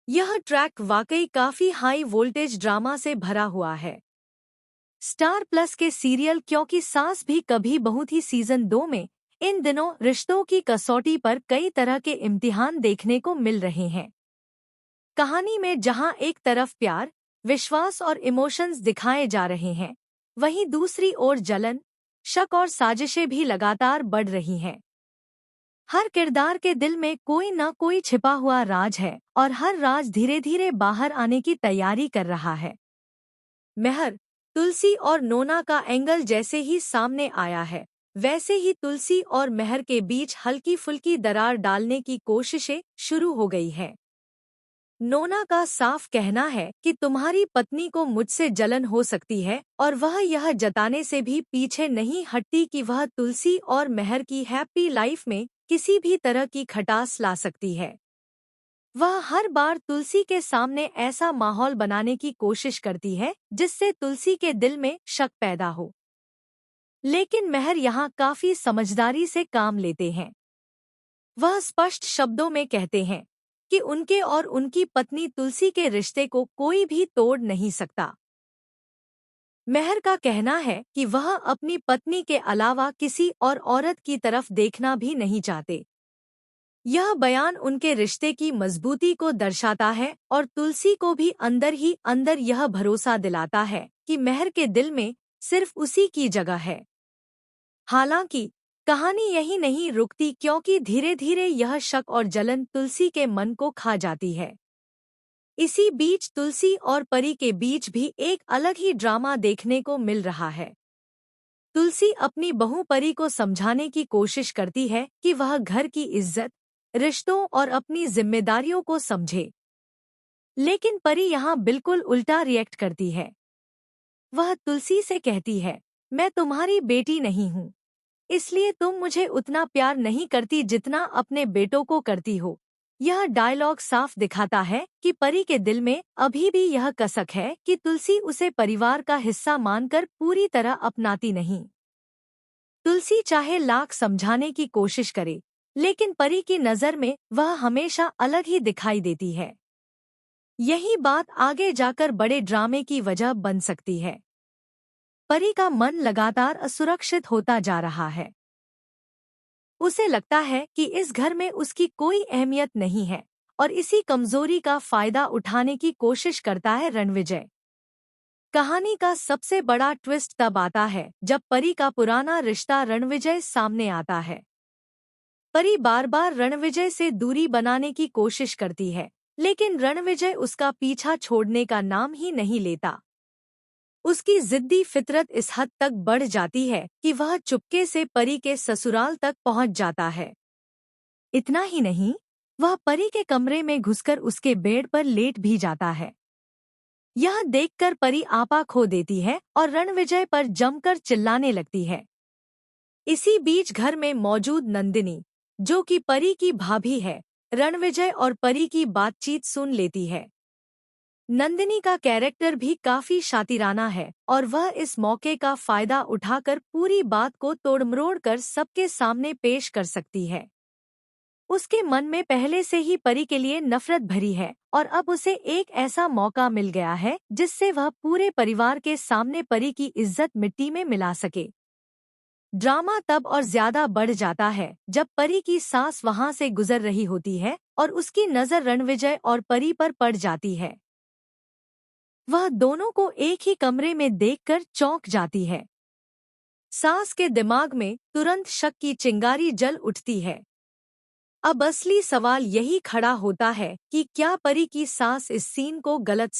यह ट्रैक वाकई काफी हाई वोल्टेज ड्रामा से भरा हुआ है। स्टार प्लस के सीरियल क्योंकि सास भी कभी बहू थी सीजन 2 में इन दिनों रिश्तों की कसौटी पर कई तरह के इम्तिहान देखने को मिल रहे हैं। कहानी में जहां एक तरफ प्यार, विश्वास और इमोशंस दिखाए जा रहे हैं, वहीं दूसरी ओर जलन, शक और साजिशें भी लगातार बढ़ रही हैं। हर किरदार के दिल में कोई न कोई छिपा हुआ राज है और हर राज धीरे धीरे बाहर आने की तैयारी कर रहा है। मेहर, तुलसी और नोना का एंगल जैसे ही सामने आया है, वैसे ही तुलसी और मेहर के बीच हल्की फुल्की दरार डालने की कोशिशें शुरू हो गई हैं। नोना का साफ कहना है कि तुम्हारी पत्नी को मुझसे जलन हो सकती है और वह यह जताने से भी पीछे नहीं हटती कि वह तुलसी और मेहर की हैप्पी लाइफ में किसी भी तरह की खटास ला सकती है। वह हर बार तुलसी के सामने ऐसा माहौल बनाने की कोशिश करती है जिससे तुलसी के दिल में शक पैदा हो। लेकिन मेहर यहाँ काफी समझदारी से काम लेते हैं। वह स्पष्ट शब्दों में कहते हैं कि उनके और उनकी पत्नी तुलसी के रिश्ते को कोई भी तोड़ नहीं सकता। मेहर का कहना है कि वह अपनी पत्नी के अलावा किसी और औरत की तरफ देखना भी नहीं चाहते। यह बयान उनके रिश्ते की मजबूती को दर्शाता है और तुलसी को भी अंदर ही अंदर यह भरोसा दिलाता है कि मेहर के दिल में सिर्फ उसी की जगह है। हालांकि कहानी यही नहीं रुकती क्योंकि धीरे धीरे यह शक और जलन तुलसी के मन को खा जाती है। इसी बीच तुलसी और परी के बीच भी एक अलग ही ड्रामा देखने को मिल रहा है। तुलसी अपनी बहू परी को समझाने की कोशिश करती है कि वह घर की इज्जत, रिश्तों और अपनी जिम्मेदारियों को समझे। लेकिन परी यहाँ बिल्कुल उल्टा रिएक्ट करती है। वह तुलसी से कहती है, मैं तुम्हारी बेटी नहीं हूँ, इसलिए तुम मुझे उतना प्यार नहीं करती जितना अपने बेटों को करती हो। यह डायलॉग साफ दिखाता है कि परी के दिल में अभी भी यह कसक है कि तुलसी उसे परिवार का हिस्सा मानकर पूरी तरह अपनाती नहीं। तुलसी चाहे लाख समझाने की कोशिश करे, लेकिन परी की नज़र में वह हमेशा अलग ही दिखाई देती है। यही बात आगे जाकर बड़े ड्रामे की वजह बन सकती है। परी का मन लगातार असुरक्षित होता जा रहा है। उसे लगता है कि इस घर में उसकी कोई अहमियत नहीं है और इसी कमजोरी का फायदा उठाने की कोशिश करता है रणविजय। कहानी का सबसे बड़ा ट्विस्ट तब आता है जब परी का पुराना रिश्ता रणविजय सामने आता है। परी बार बार रणविजय से दूरी बनाने की कोशिश करती है, लेकिन रणविजय उसका पीछा छोड़ने का नाम ही नहीं लेता। उसकी जिद्दी फितरत इस हद तक बढ़ जाती है कि वह चुपके से परी के ससुराल तक पहुंच जाता है। इतना ही नहीं, वह परी के कमरे में घुसकर उसके बेड पर लेट भी जाता है। यह देखकर परी आपा खो देती है और रणविजय पर जमकर चिल्लाने लगती है। इसी बीच घर में मौजूद नंदिनी, जो कि परी की भाभी है, रणविजय और परी की बातचीत सुन लेती है। नंदिनी का कैरेक्टर भी काफी शातिराना है और वह इस मौके का फायदा उठाकर पूरी बात को तोड़मरोड़ कर सबके सामने पेश कर सकती है। उसके मन में पहले से ही परी के लिए नफरत भरी है और अब उसे एक ऐसा मौका मिल गया है जिससे वह पूरे परिवार के सामने परी की इज्जत मिट्टी में मिला सके। ड्रामा तब और ज्यादा बढ़ जाता है जब परी की सास वहां से गुजर रही होती है और उसकी नजर रणविजय और परी पर पड़ जाती है। वह दोनों को एक ही कमरे में देखकर चौंक जाती है। सास के दिमाग में तुरंत शक की चिंगारी जल उठती है। अब असली सवाल यही खड़ा होता है कि क्या परी की सास इस सीन को गलत